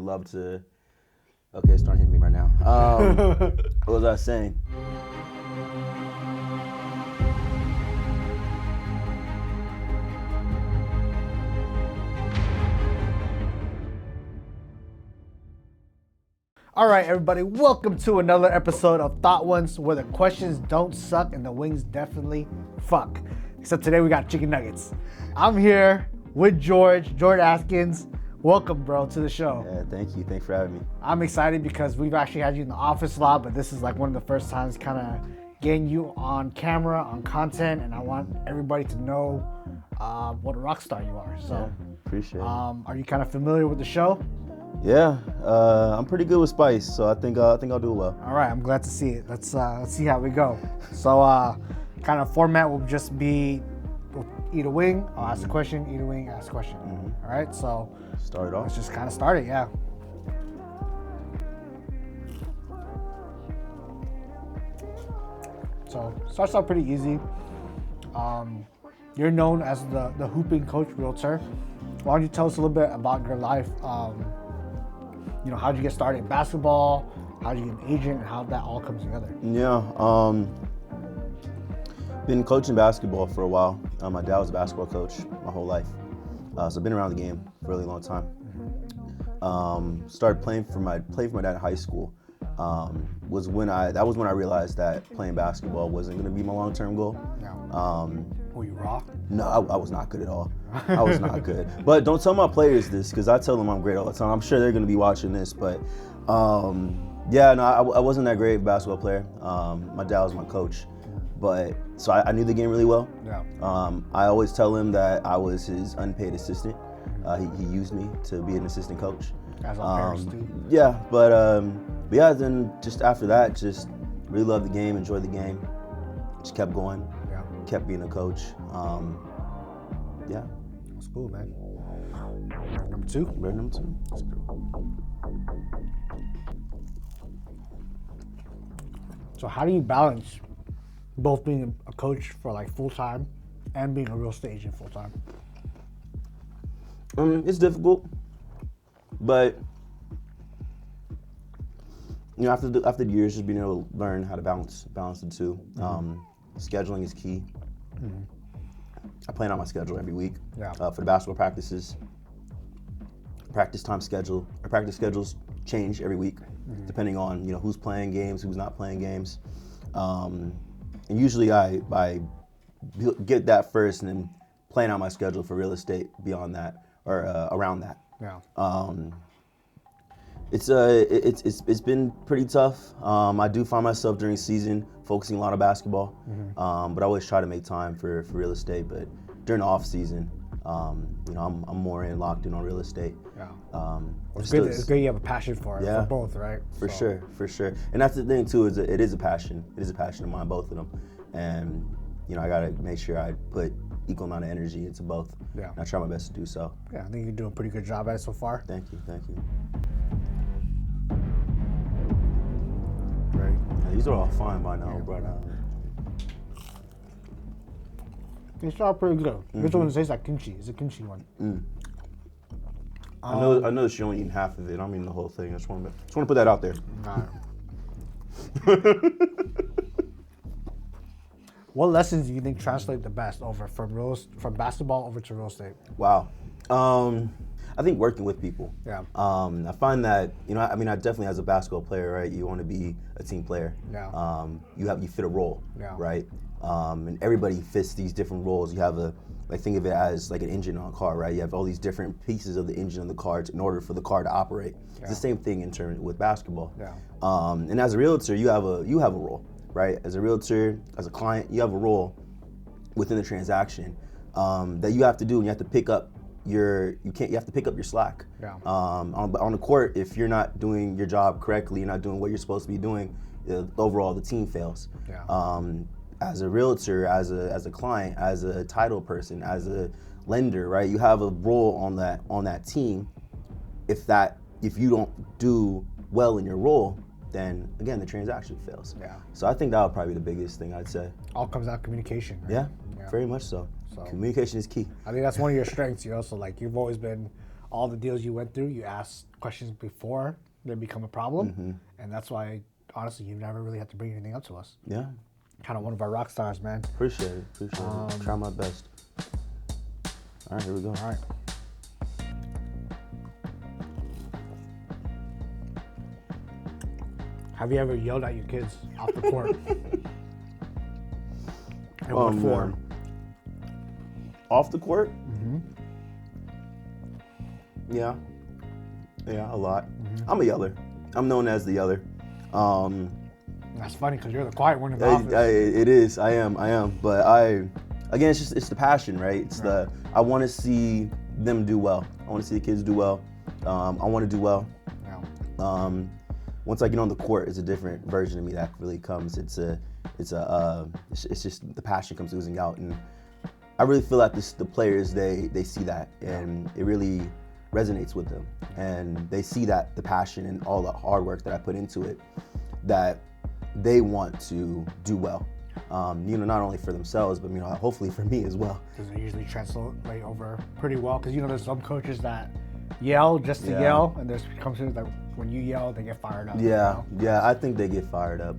would love to. Okay, it's starting to hit me right now. What was I saying? All right, everybody, welcome to another episode of Thot Ones, where the questions don't suck and the wings definitely fuck. Except today we got chicken nuggets. I'm here with George Adkins. Welcome, bro, to the show. Yeah, thank you. Thanks for having me. I'm excited because we've actually had you in the office a lot, but this is like one of the first times kind of getting you on camera, on content, and I want everybody to know what a rock star you are. So, yeah, appreciate it. Are you kind of familiar with the show? Yeah, I'm pretty good with spice, so I think I'll do well. All right, I'm glad to see it. Let's see how we go. So, kind of format will just be we'll eat a wing, I'll ask a question, eat a wing, ask a question. All right, so Start it off. let's just kind of start it, yeah. So starts out pretty easy. You're known as the hooping coach realtor. Why don't you tell us a little bit about your life? How'd you get started in basketball? How'd you get an agent, and how that all comes together? Yeah, been coaching basketball for a while. My dad was a basketball coach my whole life, so I've been around the game for a really long time. Started playing for my dad in high school. Was when I realized that playing basketball wasn't going to be my long-term goal. Yeah. Were you raw? No, I was not good at all. I was not good. But don't tell my players this, because I tell them I'm great all the time. I'm sure they're going to be watching this, but I wasn't that great basketball player. My dad was my coach, but so I knew the game really well. Yeah. I always tell him that I was his unpaid assistant. He used me to be an assistant coach. As all parents do. Yeah, but then just after that, just really loved the game, enjoyed the game, just kept going. Yeah. Kept being a coach. That's cool, man. Number two. Let's go. So how do you balance both being a coach for like full time and being a real estate agent full time? It's difficult, but after years, just being able to learn how to balance the two. Scheduling is key. Mm-hmm. I plan out my schedule every week. Yeah. For the basketball practices. Practice schedules change every week, depending on who's playing games, who's not playing games. And usually I get that first and then plan out my schedule for real estate beyond that or around that. Yeah. It's been pretty tough. I do find myself during season focusing a lot on basketball, but I always try to make time for real estate. But during the off season, I'm more locked in on real estate. Yeah. It's good you have a passion for it, for both, right? For sure. And that's the thing too, it is a passion. It is a passion of mine, both of them. And I gotta make sure I put equal amount of energy into both. Yeah. And I try my best to do so. Yeah, I think you're doing a pretty good job at it so far. Thank you. Right. Yeah, these are all fine by now, but they start pretty good. This one tastes like kimchi. It's a kimchi one. I know you're only eating half of it. I'm eating the whole thing. I just want to put that out there. What lessons do you think translate the best over from basketball over to real estate? Wow. I think working with people. Yeah. I find that, I definitely as a basketball player, right, you want to be a team player. Yeah. You fit a role, Yeah. right? And everybody fits these different roles. You have think of it as like an engine on a car, right? You have all these different pieces of the engine of the car in order for the car to operate. Yeah. It's the same thing in terms with basketball. Yeah. And as a realtor, you have a role, right? As a realtor, as a client, you have a role within the transaction that you have to do, and you have to pick up you have to pick up your slack. Yeah. On the court, if you're not doing your job correctly, you're not doing what you're supposed to be doing, overall the team fails. Yeah. As a realtor, as a client, as a title person, as a lender, right? You have a role on that team. If you don't do well in your role, then again the transaction fails. Yeah. So I think that would probably be the biggest thing I'd say. All comes out communication, right? Yeah, very much so. Communication is key. I think that's one of your strengths, So like you've always been all the deals you went through, you asked questions before they become a problem, and that's why, honestly, you've never really had to bring anything up to us. Yeah. Kind of one of our rock stars, man. Appreciate it. Try my best. All right, here we go. All right. Have you ever yelled at your kids off the court? And what for? Off the court? Yeah, a lot. I'm a yeller. I'm known as the yeller. That's funny because you're the quiet one in the office. It is. I am. But again, it's the passion, right? It's I want to see them do well. I want to see the kids do well. I want to do well. Yeah. Once I get on the court, it's a different version of me that really comes. It's just the passion comes oozing out, and I really feel like the players they see that, and it really resonates with them, and they see that the passion and all the hard work that I put into it, that they want to do well. Not only for themselves, but hopefully for me as well. Does it usually translate over pretty well? Because there's some coaches that yell just to yell, and there's coaches that when you yell, they get fired up. Yeah, I think they get fired up.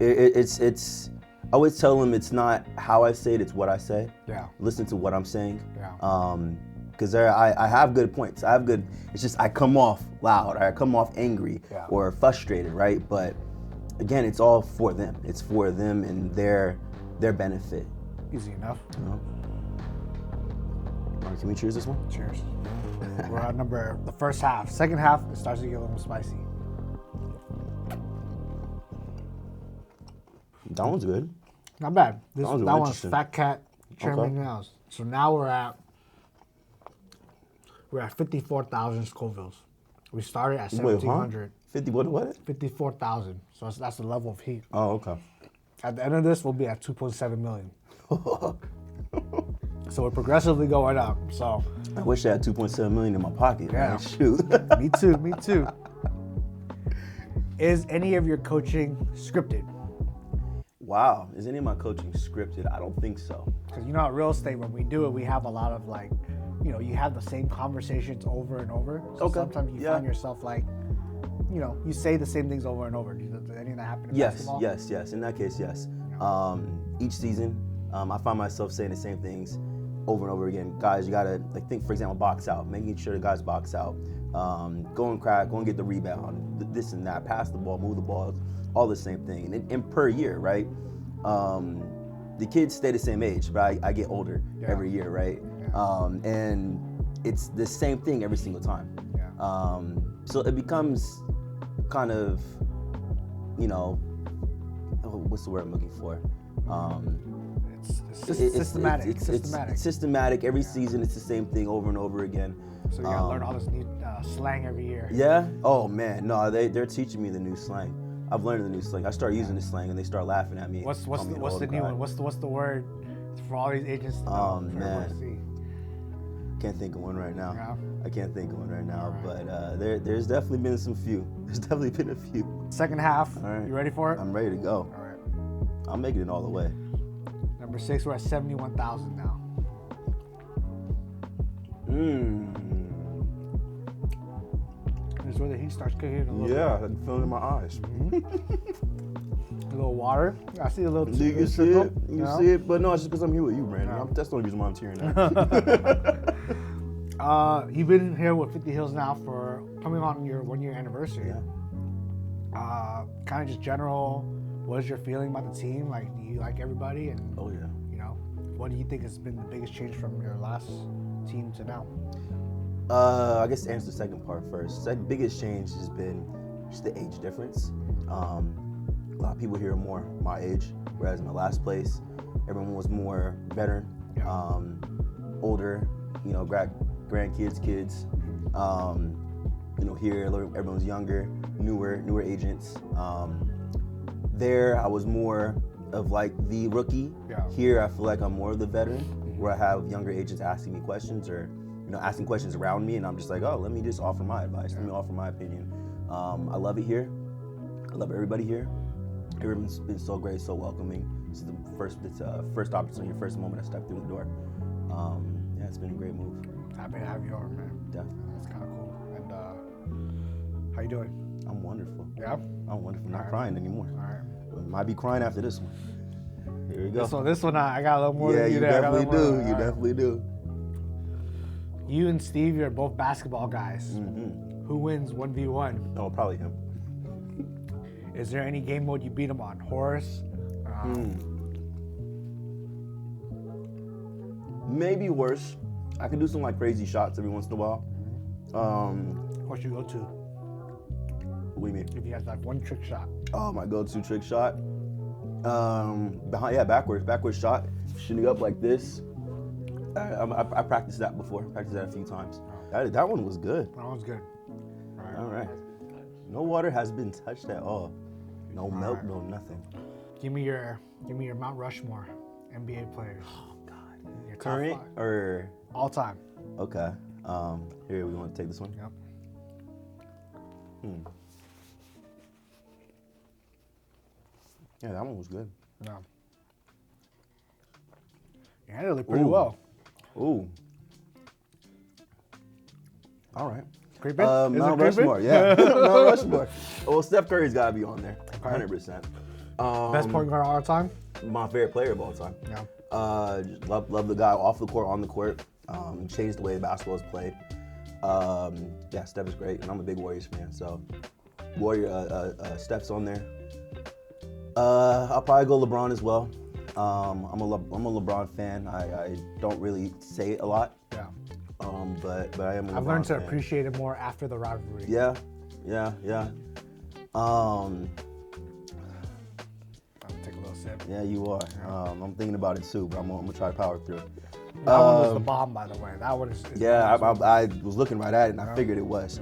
It's I always tell them it's not how I say it, it's what I say. Yeah. Listen to what I'm saying. Yeah. Because I have good points. It's just I come off loud, or I come off angry or frustrated, right? But again, it's all for them. It's for them and their benefit. Easy enough. All right, can we cheers this one? Cheers. We're at the first half. Second half, it starts to get a little spicy. That one's good. Not bad. That one's interesting. Fat Cat Chairman Nails. So now we're at 54,000 Scovilles. We started at 1,700. 50 what? 54,000. So that's the level of heat. Oh, okay. At the end of this, we'll be at 2.7 million. So we're progressively going up. So I wish I had 2.7 million in my pocket. Yeah. Man. Shoot. Me too. Is any of your coaching scripted? Wow. Is any of my coaching scripted? I don't think so. Because at real estate, when we do it, we have a lot of you have the same conversations over and over. So sometimes you find yourself you say the same things over and over. Does any of that happen in basketball? Yes. In that case, yes. Each season, I find myself saying the same things over and over again. Guys, you gotta think, for example, box out, making sure the guys box out. Go and crack, go and get the rebound, this and that, pass the ball, move the ball, all the same thing. And per year, right? The kids stay the same age, but I get older every year, right? Yeah. And it's the same thing every single time. Yeah. So it becomes kind of, what's the word I'm looking for? It's systematic. It's systematic. Every season, it's the same thing over and over again. So you gotta learn all this new slang every year. Yeah? Oh man, no, they're teaching me the new slang. I've learned the new slang. I start using the slang and they start laughing at me. What's the new one? What's the word for all these agents? Oh man, can't think of one right now. Yeah. I can't think of one right now, right. But there's definitely been some few. There's definitely been a few. Second half. All right. You ready for it? I'm ready to go. All right. I'm making it all the way. Number 6, we're at 71,000 now. This is where the heat starts kicking in a little bit. Yeah, I'm feeling it in my eyes. A little water. I see a little. Do you see it? You see it? But no, it's just because I'm here with you, Brandon. Yeah. That's the only reason why I'm tearing now. You've been here with 50 Hills now for coming on your 1-year anniversary. Yeah. Kind of just general. What is your feeling about the team? Do you like everybody? And oh yeah. What do you think has been the biggest change from your last team to now? I guess to answer the second part first. The biggest change has been just the age difference. A lot of people here are more my age, whereas in the last place, everyone was more veteran, older, grandkids, kids. Here everyone's younger, newer agents. There I was more of the rookie. Yeah. Here I feel like I'm more of the veteran, where I have younger agents asking me questions or asking questions around me, and I'm just like, oh, let me just offer my advice. Let me offer my opinion. I love it here. I love everybody here. Everyone's been so great, so welcoming. This is the first opportunity, first moment I stepped through the door. It's been a great move. Happy to have you over, man. Definitely. That's kind of cool. And how you doing? I'm wonderful. Yeah? I'm wonderful. Not crying anymore. All right. Might be crying after this one. Here we go. This one, I got a little more yeah, than you you there. definitely do. You definitely do. You and Steve, you're both basketball guys. Mm-hmm. Who wins 1v1? Oh, probably him. Is there any game mode you beat him on? Horse? Maybe worse. I can do some like crazy shots every once in a while. What you go to? What do you mean? If you have like one trick shot. Oh, my go-to trick shot. Backwards shot, shooting up like this. I practiced that before. Practiced that a few times. That one was good. That one's good. All right. No water has been touched at all. No milk, no nothing. Give me your Mount Rushmore NBA players. Oh God. Your top Current 5. or All time. okay. Here we want to take this one. Yep. Yeah, that one was good. Yeah. You handled it pretty well. Ooh. All right. Creeping? Is it Mount creeping? Rushmore, yeah. Mount Rushmore. Well, Steph Curry's got to be on there, 100%. Best point guard of all time? My favorite player of all time. Yeah. Just love the guy off the court, on the court. Changed the way basketball is played. Yeah, Steph is great, and I'm a big Warriors fan, so Steph's on there. I'll probably go LeBron as well. I'm a LeBron fan. I don't really say it a lot. Yeah. But I am a LeBron I've learned to fan. appreciate it more after the rivalry. Yeah. I'll take a little sip. Yeah, you are. I'm thinking about it too, but I'm gonna try to power through. That one was the bomb, by the way. That one is Yeah, I was looking right at it, and I figured it was.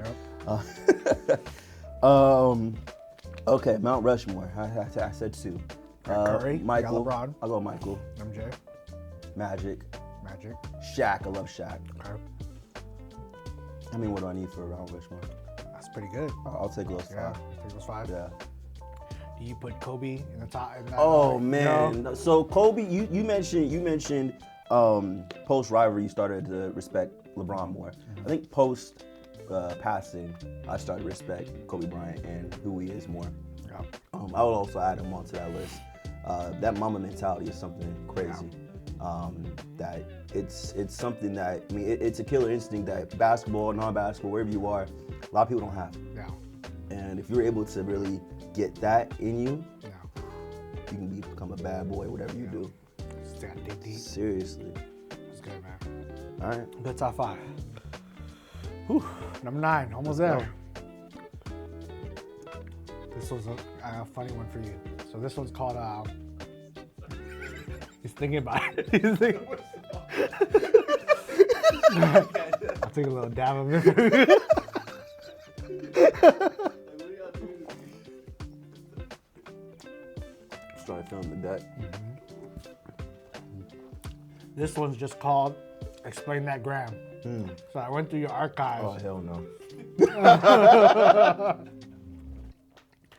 Okay, Mount Rushmore. I said 2. Curry, Michael. LeBron. I'll go Michael. MJ. Magic. Magic. Shaq. I love Shaq. Okay. I mean, what do I need for Mount Rushmore? That's pretty good. I'll take those 5. Yeah. Take those 5. Yeah. Do you put Kobe in the top? Oh man. No? So Kobe, you mentioned post rivalry you started to respect LeBron more. I think post passing I started to respect Kobe Bryant and who he is more. Yeah. I would also add him onto that list. That mama mentality is something crazy. That it's something that, I mean, it's a killer instinct that basketball, non-basketball, wherever you are, a lot of people don't have. Yeah. And if you're able to really get that in you, Yeah. you can become a bad boy, whatever you do. Just gotta dig deep. Seriously. It's good, man. All right. Good top 5. Whew. Number 9, almost there. This was a funny one for you. So this one's called, he's thinking about it. He's thinking. I'll take a little dab of it. Started filling the deck. This one's just called Explain That Gram. So I went through your archives. Oh, hell no.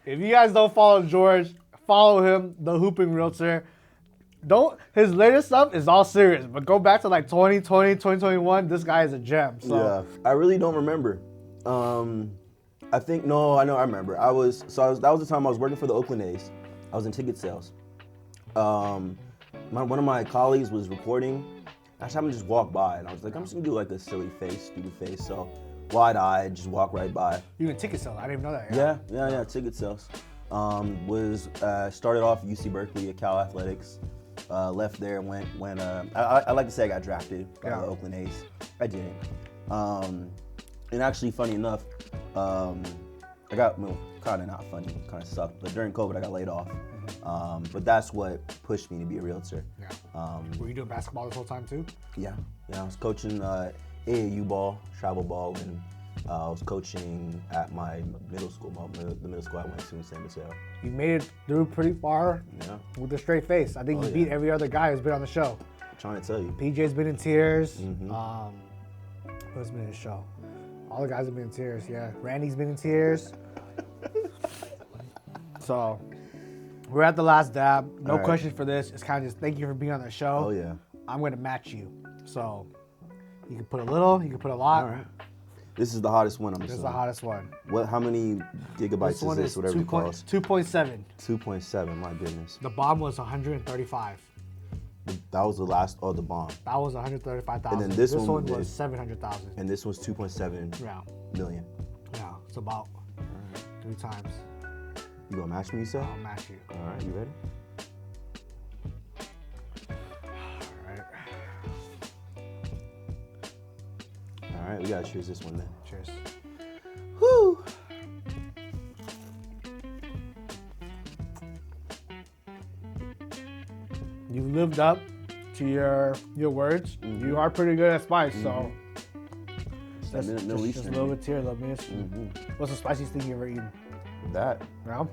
If you guys don't follow George, follow him, the Hooping Realtor. His latest stuff is all serious, but go back to like 2020, 2021, this guy is a gem. So. Yeah, I really don't remember. I think, no, I remember. That was the time I was working for the Oakland A's. I was in ticket sales. One of my colleagues was recording. I just happened to just walk by, and I was like, I'm just gonna do like a silly face, stupid face. So wide-eyed, just walk right by. You in ticket sales? I didn't even know that. Yeah, ticket sales. Started off at UC Berkeley at Cal Athletics. Left there and went. I like to say I got drafted by the Oakland A's. I didn't. And actually, funny enough, I got kind of not funny, kind of sucked. But during COVID, I got laid off. But that's what pushed me to be a realtor. Yeah. Were you doing basketball this whole time too? Yeah. I was coaching AAU ball, travel ball, and I was coaching at my middle school, the middle school I went to in San Mateo. You made it through pretty far with a straight face. I think you beat every other guy who's been on the show. I'm trying to tell you. PJ's been in tears. Who's been in the show? All the guys have been in tears, yeah. Randy's been in tears. So, we're at the last dab. No questions for this. It's kind of just thank you for being on the show. Oh, yeah. I'm going to match you. So, You can put a little, you can put a lot. All right. This is the hottest one, I'm This is assuming. the hottest one. How many gigabytes is this, whatever it calls? 2.7. 2.7, my goodness. The bomb was 135. That was the last, the bomb. That was 135,000. And then this one was 700,000. And this was 2.7 Yeah. million. Yeah, it's about 3 times. You gonna match me, you said? I'll match you. All right, you ready? All right, we gotta choose this one then. Cheers. Whew. You lived up to your words. Mm-hmm. You are pretty good at spice, so Just just a little bit here, let me. What's the spiciest thing you ever eaten? That. Yeah.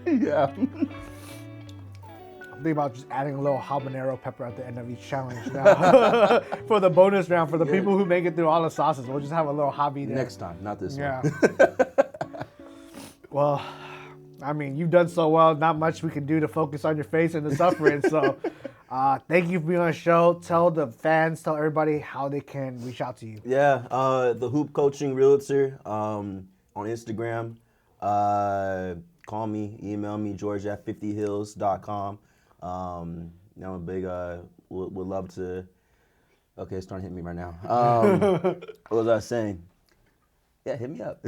Yeah. I'm thinking about just adding a little habanero pepper at the end of each challenge now. For the bonus round, for the people who make it through all the sauces, we'll just have a little hobby there. Next time, not this Yeah. one. Well, I mean, you've done so well. Not much we can do to focus on your face and the suffering. So, thank you for being on the show. Tell the fans, tell everybody how they can reach out to you. Yeah, the Hoop Coaching Realtor on Instagram. Call me, email me, george@50hills.com. I'm a big, would love to. Okay, it's starting to hit me right now. What was I saying? Yeah, hit me up.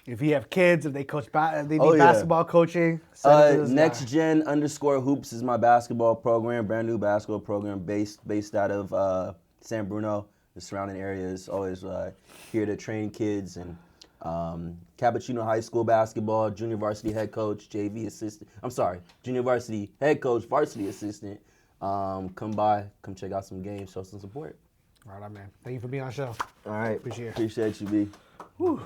If you have kids, if they coach, if they need basketball coaching, send it to this Next guy. Gen_Hoops is my basketball program, brand new basketball program based out of San Bruno, the surrounding areas. Always here to train kids and Cappuccino High School basketball, junior varsity head coach, JV assistant. I'm sorry, junior varsity head coach, varsity assistant. Come by, come check out some games, show some support. All right, man. Thank you for being on the show. All right. Appreciate it. Appreciate you, B. Whew.